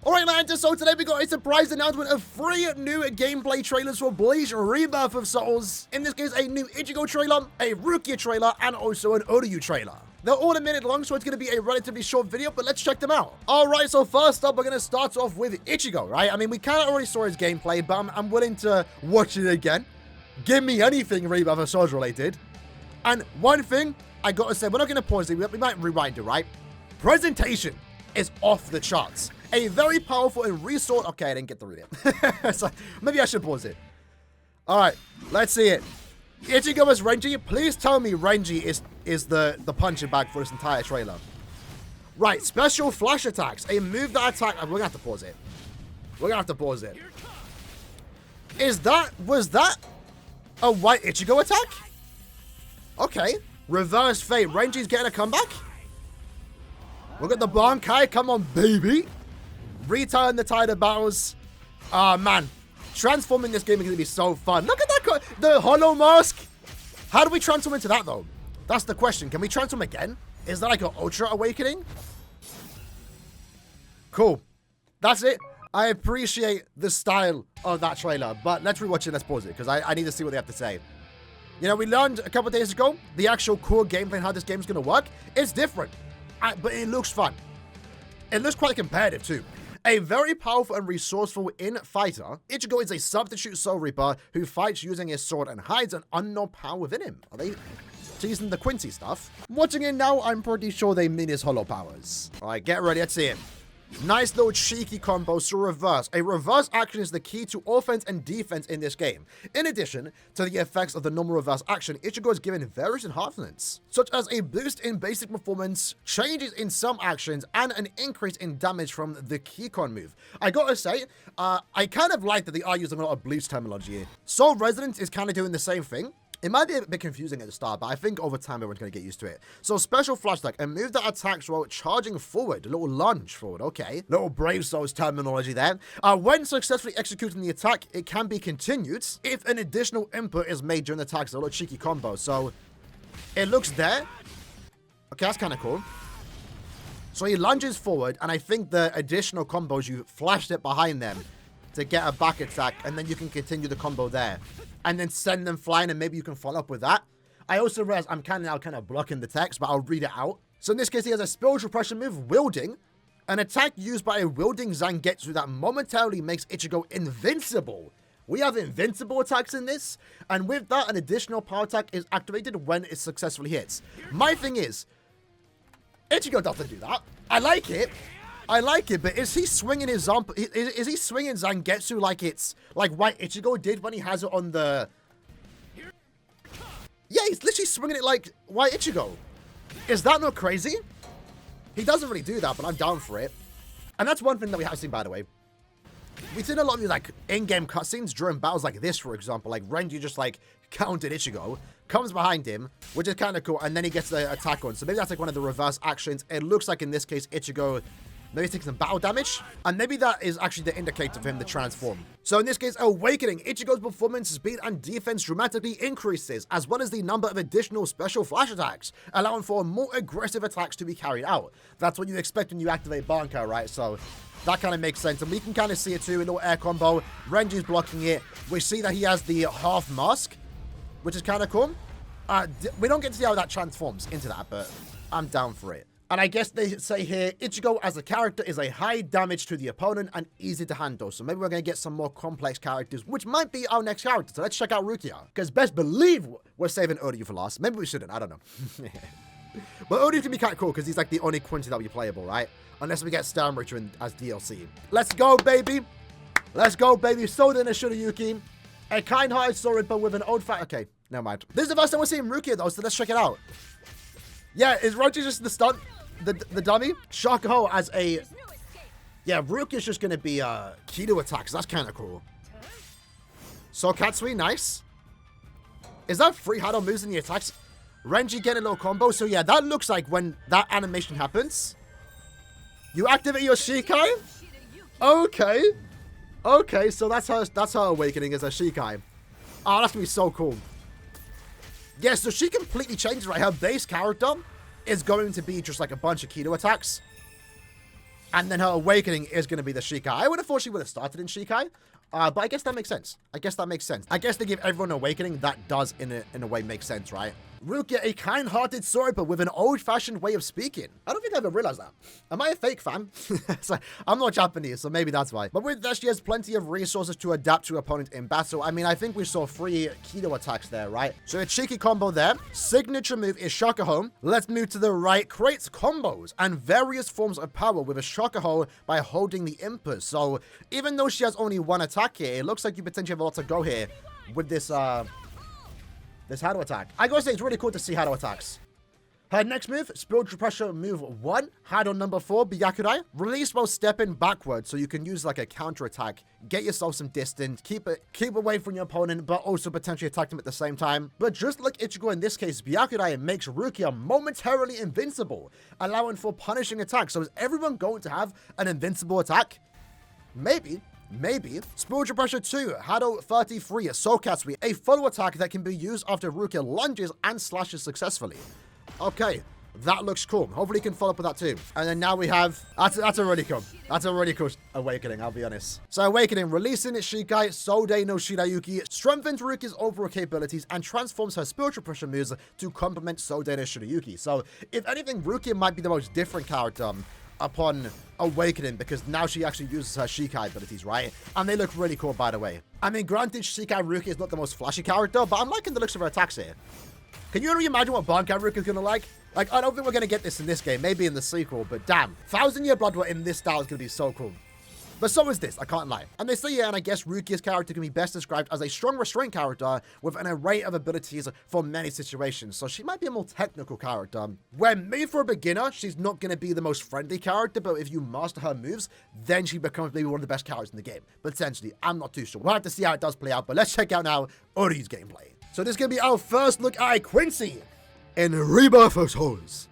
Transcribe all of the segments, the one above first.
Alright, man, so today we got a surprise announcement of 3 new gameplay trailers for Bleach Rebirth of Souls. In this case, a new Ichigo trailer, a Rukia trailer, and also an Uryu trailer. They're all a minute long, so it's going to be a relatively short video, but let's check them out. Alright, so first up, we're going to start off with Ichigo, right? I mean, we kind of already saw his gameplay, but I'm willing to watch it again. Give me anything Rebirth of Souls related. And one thing, I got to say, we're not going to pause it, we might rewind it, right? Presentation is off the charts. A very powerful and resource. Okay, I didn't get through it. So maybe I should pause it. All right, let's see it. Ichigo as Renji. Please tell me Renji is the punching bag for this entire trailer. Right, special flash attacks. A move that attack. We're gonna have to pause it. We're gonna have to pause it. Was that a white Ichigo attack? Okay. Reverse fate. Renji's getting a comeback. Look at the Bankai. Come on, baby. Return the tide of battles. Man. Transforming this game is going to be so fun. Look at that. The hollow mask. How do we transform into that, though? That's the question. Can we transform again? Is that like an Ultra Awakening? Cool. That's it. I appreciate the style of that trailer. But let's rewatch it. Let's pause it. Because I need to see what they have to say. You know, we learned a couple days ago the actual core gameplay and how this game's going to work. It's different. But it looks fun. It looks quite competitive, too. A very powerful and resourceful fighter, Ichigo is a substitute Soul Reaper who fights using his sword and hides an unknown power within him. Are they teasing the Quincy stuff? Watching it now, I'm pretty sure they mean his hollow powers. All right, get ready. Let's see it. Nice little cheeky combo, so reverse. A reverse action is the key to offense and defense in this game. In addition to the effects of the normal reverse action, Ichigo is given various enhancements, such as a boost in basic performance, changes in some actions, and an increase in damage from the Kikon move. I gotta say, I kind of like that they are using a lot of Bleach terminology here. Soul Resonance is kind of doing the same thing. It might be a bit confusing at the start, but I think over time everyone's going to get used to it. So special flash attack, a move that attacks while charging forward. A little lunge forward, okay. Little Brave Souls terminology there. When successfully executing the attack, it can be continued if an additional input is made during the attack. So a little cheeky combo. So it looks there. Okay, that's kind of cool. So he lunges forward, and I think the additional combos, you flashed it behind them to get a back attack, and then you can continue the combo there. And then send them flying, and maybe you can follow up with that. I also realize I'm kind of blocking the text, but I'll read it out. So in this case, he has a spiritual pressure move, Wielding. An attack used by a wielding Zangetsu that momentarily makes Ichigo invincible. We have invincible attacks in this. And with that, an additional power attack is activated when it successfully hits. My thing is, Ichigo doesn't do that. I like it, but is he swinging his is he swinging Zangetsu like it's like White Ichigo did when he has it on the... Yeah, he's literally swinging it like White Ichigo. Is that not crazy? He doesn't really do that, but I'm down for it. And that's one thing that we have seen, by the way. We've seen a lot of these like in-game cutscenes during battles like this, for example. Like Renji just like countered Ichigo, comes behind him, which is kind of cool, and then he gets the attack on. So maybe that's like one of the reverse actions. It looks like in this case, Ichigo... maybe taking some battle damage, and maybe that is actually the indicator for him to transform. So in this case, Awakening, Ichigo's performance, speed, and defense dramatically increases, as well as the number of additional special flash attacks, allowing for more aggressive attacks to be carried out. That's what you expect when you activate Bankai, right? So that kind of makes sense, and we can kind of see it too, a little air combo. Renji's blocking it. We see that he has the half mask, which is kind of cool. We don't get to see how that transforms into that, but I'm down for it. And I guess they say here, Ichigo as a character is a high damage to the opponent and easy to handle. So maybe we're going to get some more complex characters, which might be our next character. So let's check out Rukia. Because best believe we're saving Uryu for last. Maybe we shouldn't. I don't know. But Uryu can be kind of cool because he's like the only Quincy that will be playable, right? Unless we get Stormreacher as DLC. Let's go, baby. Let's go, baby. Soda and a Shurayuki. A kind-hearted Soul Reaper with an old fat... Okay, never mind. This is the first time we're seeing Rukia, though, so let's check it out. Yeah, is Roger just the stunt? The dummy? Shakaho as a... Yeah, Rukia's just going to be Kido attacks. That's kind of cool. So Katsui, nice. Is that free Hado moves in the attacks? Renji getting a little combo. So yeah, that looks like when that animation happens, you activate your Shikai? Okay. Okay, so that's her awakening as a Shikai. Oh, that's going to be so cool. Yeah, so she completely changes, right? Her base character is going to be just like a bunch of Kido attacks. And then her awakening is going to be the Shikai. I would have thought she would have started in Shikai. But I guess that makes sense. I guess they give everyone an awakening. That does, in a way, make sense, right? Rukia, a kind-hearted sword, but with an old-fashioned way of speaking. I don't think I ever realized that. Am I a fake fan? I'm not Japanese, so maybe that's why. But with that, she has plenty of resources to adapt to opponent in battle. I mean, I think we saw 3 Kido attacks there, right? So a cheeky combo there. Signature move is Shaka Home. Let's move to the right. Creates combos and various forms of power with a Shaka Home by holding the input. So even though she has only 1 attack here, it looks like you potentially have a lot to go here with this, this Hado attack. I gotta say, it's really cool to see Hado attacks. Her next move, Spiritual Pressure move 1, Hado number 4, Byakurai. Release while stepping backwards, so you can use like a counter attack. Get yourself some distance, keep away from your opponent, but also potentially attack them at the same time. But just like Ichigo in this case, Byakurai makes Rukia momentarily invincible, allowing for punishing attacks. So is everyone going to have an invincible attack? Maybe. Spiritual Pressure 2, Hado 33, Soul Katsui, a follow attack that can be used after Rukia lunges and slashes successfully. Okay, that looks cool. Hopefully, you can follow up with that too. And then now we have, that's a really cool awakening, I'll be honest. So awakening, releasing Shikai, Soudei no Shirayuki, strengthens Rukia's overall capabilities and transforms her spiritual pressure moves to complement Soudei no Shirayuki. So if anything, Rukia might be the most different character upon awakening, because now she actually uses her Shikai abilities, right? And they look really cool, by the way. I mean, granted, Shikai Rukia is not the most flashy character, but I'm liking the looks of her attacks here. Can you really imagine what Bankai Rukia is gonna like? Like, I don't think we're gonna get this in this game, maybe in the sequel, but damn, 1000-Year Blood War in this style is gonna be so cool. But so is this, I can't lie. And they say, yeah, and I guess Rukia's character can be best described as a strong restraint character with an array of abilities for many situations. So she might be a more technical character. When made for a beginner, she's not going to be the most friendly character, but if you master her moves, then she becomes maybe one of the best characters in the game. But essentially, I'm not too sure. We'll have to see how it does play out, but let's check out now Uryu's gameplay. So this is going to be our first look at Quincy in Rebirth of Souls.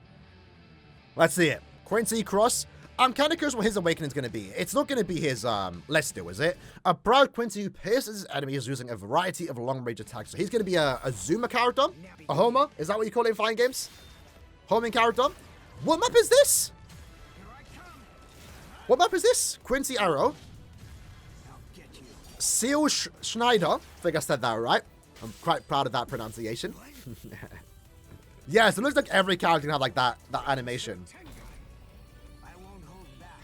Let's see it. Quincy Cross. I'm kind of curious what his awakening is going to be. It's not going to be his Letzt Stil, is it? A proud Quincy who pierces his enemies using a variety of long-range attacks. So he's going to be a Zuma character? A Homer? Is that what you call it in fighting games? Homing character? What map is this? What map is this? Quincy Arrow. Seal Schneider. I think I said that right. I'm quite proud of that pronunciation. Yeah, so it looks like every character can have like that animation.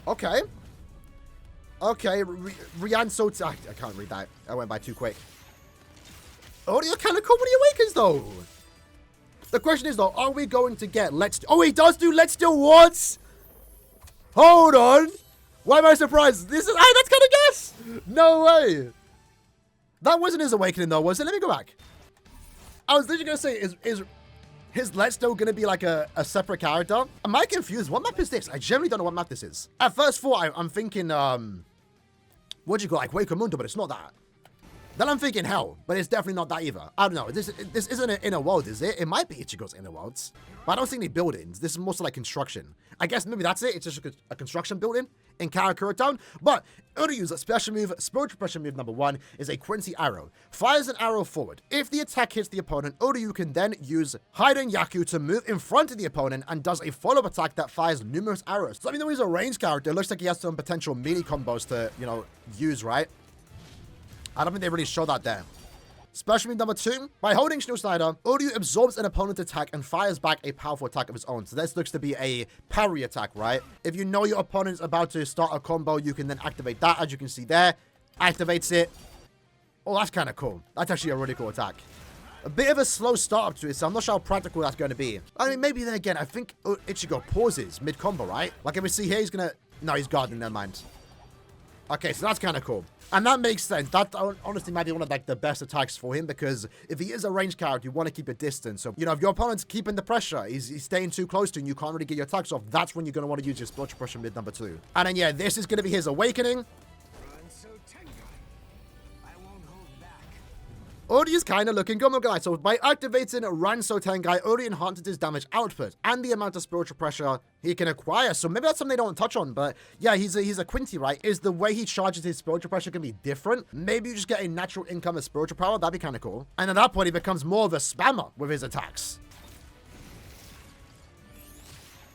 Okay. Okay, Rianso... I can't read that. I went by too quick. Oh, you're kind of cool when he awakens, though. The question is, though, are we going to get Let's... Oh, he does do Let's Stil once! Hold on! Why am I surprised? This is... Hey, that's kind of guess! No way! That wasn't his awakening, though, was it? Let me go back. I was literally going to say, is his Let's Stil going to be like a separate character? Am I confused? What map is this? I generally don't know what map this is. At first thought, I'm thinking, what do you call like Wake Mundo, but it's not that. Then I'm thinking Hell, but it's definitely not that either. I don't know. This isn't an inner world, is it? It might be Ichigo's inner worlds, but I don't see any buildings. This is mostly like construction. I guess maybe that's it. It's just a construction building in Karakura Town. But Uryu's special move, Spiritual Pressure move number 1, is a Quincy Arrow. Fires an arrow forward. If the attack hits the opponent, Uryu can then use Haiden Yaku to move in front of the opponent and does a follow-up attack that fires numerous arrows. So even though he's a ranged character, it looks like he has some potential melee combos to, you know, use, right? I don't think they really show that there. Special move number 2. By holding Schneider, Uryu absorbs an opponent's attack and fires back a powerful attack of his own. So this looks to be a parry attack, right? If you know your opponent's about to start a combo, you can then activate that, as you can see there. Activates it. Oh, that's kind of cool. That's actually a really cool attack. A bit of a slow startup to it, so I'm not sure how practical that's going to be. I mean, maybe then again, I think Ichigo pauses mid-combo, right? Like if we see here, he's going to... No, he's guarding, never mind. Okay, so that's kind of cool. And that makes sense. That honestly might be one of like the best attacks for him, because if he is a ranged character, you want to keep a distance. So, you know, if your opponent's keeping the pressure, he's staying too close to you and you can't really get your attacks off, that's when you're going to want to use your spiritual pressure mid number 2. And then, yeah, this is going to be his awakening. Uryu's kind of looking good, guys. So by activating Ranso Tengai, Uryu enhances his damage output and the amount of spiritual pressure he can acquire. So maybe that's something they don't touch on, but yeah, he's a Quincy, right? Is the way he charges his spiritual pressure going to be different? Maybe you just get a natural income of spiritual power. That'd be kind of cool. And at that point, he becomes more of a spammer with his attacks.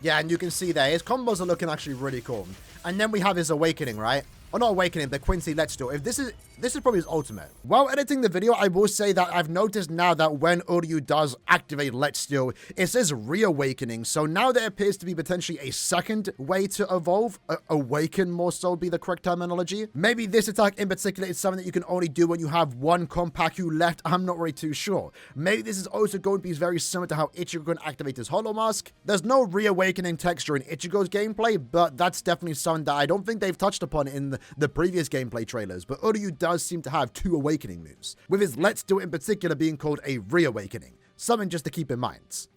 Yeah, and you can see there, his combos are looking actually really cool. And then we have his awakening, right? Or not awakening, the Quincy Letzt Stil. If this is probably his ultimate. While editing the video, I will say that I've noticed now that when Uryu does activate Letzt Stil, it says reawakening. So now there appears to be potentially a second way to evolve. Awaken more so would be the correct terminology. Maybe this attack in particular is something that you can only do when you have one Kompaku left. I'm not really too sure. Maybe this is also going to be very similar to how Ichigo can activate his Hollow Mask. There's no reawakening texture in Ichigo's gameplay, but that's definitely something that I don't think they've touched upon in the previous gameplay trailers. But Uryu does seem to have 2 awakening moves, with his Let's Do It in particular being called a reawakening. Something just to keep in mind.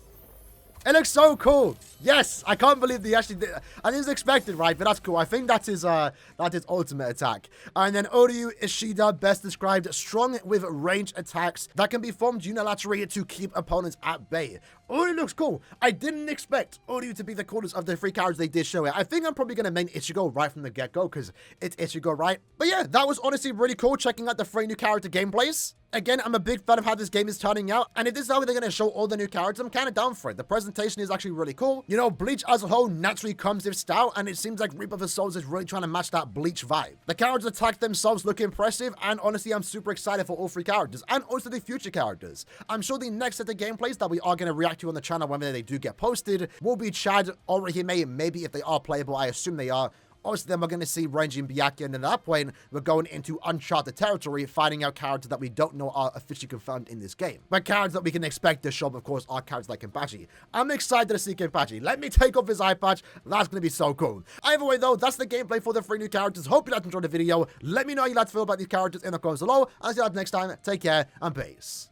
It looks so cool. Yes, I can't believe they actually did. I didn't expect it, right? But that's cool. I think that's his ultimate attack. And then Uryu Ishida, best described, strong with range attacks that can be formed unilaterally to keep opponents at bay. Uryu looks cool. I didn't expect Uryu to be the coolest of the 3 characters they did show it. I think I'm probably going to main Ichigo right from the get-go because it's Ichigo, right? But yeah, that was honestly really cool checking out the 3 new character gameplays. Again, I'm a big fan of how this game is turning out, and if this is how they're going to show all the new characters, I'm kind of down for it. The presentation is actually really cool. You know, Bleach as a whole naturally comes with style, and it seems like Rebirth of Souls is really trying to match that Bleach vibe. The characters attack themselves look impressive, and honestly, I'm super excited for all 3 characters, and also the future characters. I'm sure the next set of gameplays that we are going to react to on the channel when they do get posted will be Chad, Orihime, maybe if they are playable, I assume they are. Obviously, then we're going to see Renji and Byakuya, and at that point, we're going into uncharted territory, finding out characters that we don't know are officially confirmed in this game. But characters that we can expect to show up, of course, are characters like Kenpachi. I'm excited to see Kenpachi. Let me take off his eye patch. That's going to be so cool. Either way, though, that's the gameplay for the 3 new characters. Hope you guys enjoyed the video. Let me know how you like to feel about these characters in the comments below. I'll see you guys next time. Take care, and peace.